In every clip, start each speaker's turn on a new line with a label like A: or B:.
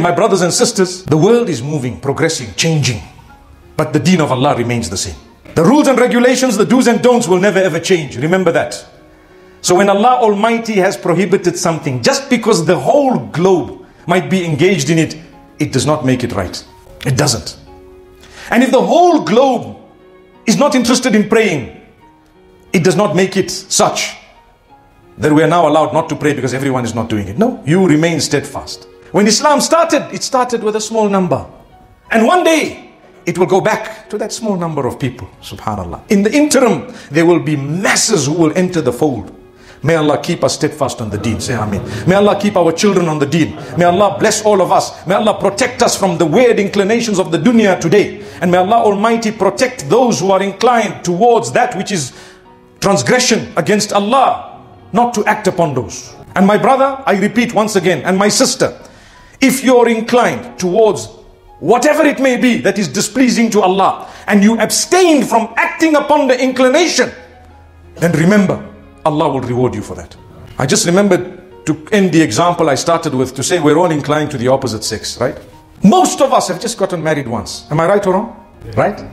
A: My brothers and sisters, the world is moving, progressing, changing. But the deen of Allah remains the same. The rules and regulations, the do's and don'ts will never ever change. Remember that. So when Allah Almighty has prohibited something, just because the whole globe might be engaged in it, it does not make it right. It doesn't. And if the whole globe is not interested in praying, it does not make it such that we are now allowed not to pray because everyone is not doing it. No, you remain steadfast. When Islam started, it started with a small number. And one day, it will go back to that small number of people, subhanallah. In the interim, there will be masses who will enter the fold. May Allah keep us steadfast on the deen. Say Ameen. May Allah keep our children on the deen. May Allah bless all of us. May Allah protect us from the weird inclinations of the dunya today. And may Allah Almighty protect those who are inclined towards that which is transgression against Allah, not to act upon those. And my brother, I repeat once again, and my sister, if you're inclined towards whatever it may be that is displeasing to Allah, and you abstain from acting upon the inclination, then remember, Allah will reward you for that. I just remembered to end the example I started with, to say we're all inclined to the opposite sex, right? Most of us have just gotten married once. Am I right or wrong? Right?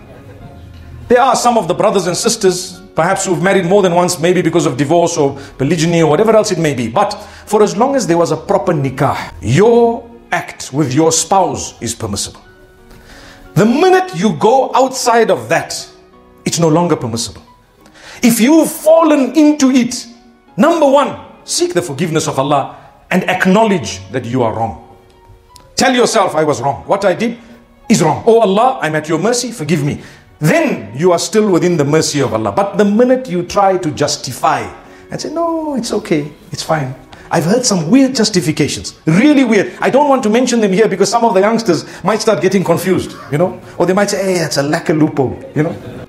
A: There are some of the brothers and sisters, perhaps who've married more than once, maybe because of divorce or polygyny or whatever else it may be. But for as long as there was a proper nikah, your act with your spouse is permissible. The minute you go outside of that, it's no longer permissible. If you've fallen into it, number one, seek the forgiveness of Allah and acknowledge that you are wrong. Tell yourself, I was wrong. What I did is wrong. Oh Allah, I'm at your mercy, forgive me. Then you are still within the mercy of Allah. But the minute you try to justify and say, no, it's okay, it's fine. I've heard some weird justifications, really weird. I don't want to mention them here because some of the youngsters might start getting confused, or they might say, hey, it's a lacquer loophole,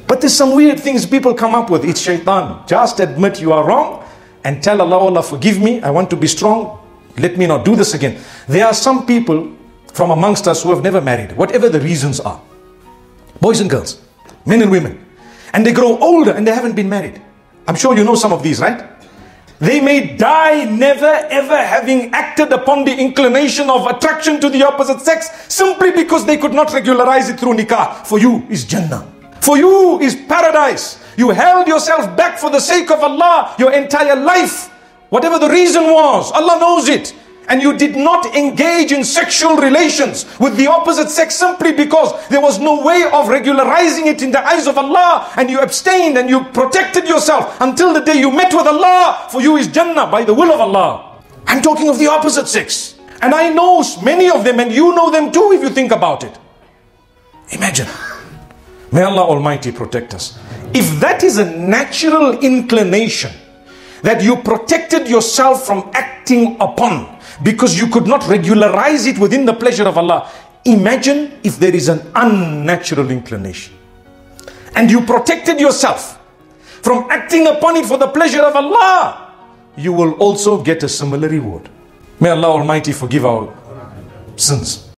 A: But there's some weird things people come up with. It's shaitan. Just admit you are wrong and tell Allah, Allah, forgive me. I want to be strong. Let me not do this again. There are some people from amongst us who have never married, whatever the reasons are. Boys and girls, men and women. And they grow older and they haven't been married. I'm sure you know some of these, right? They may die never ever having acted upon the inclination of attraction to the opposite sex simply because they could not regularize it through nikah. For you is Jannah. For you is paradise. You held yourself back for the sake of Allah your entire life. Whatever the reason was, Allah knows it. And you did not engage in sexual relations with the opposite sex simply because there was no way of regularizing it in the eyes of Allah, and you abstained and you protected yourself until the day you met with Allah. For you is Jannah by the will of Allah. I'm talking of the opposite sex. And I know many of them, and you know them too if you think about it. Imagine. May Allah Almighty protect us. If that is a natural inclination that you protected yourself from acting upon because you could not regularize it within the pleasure of Allah, imagine if there is an unnatural inclination and you protected yourself from acting upon it for the pleasure of Allah, you will also get a similar reward. May Allah Almighty forgive our sins.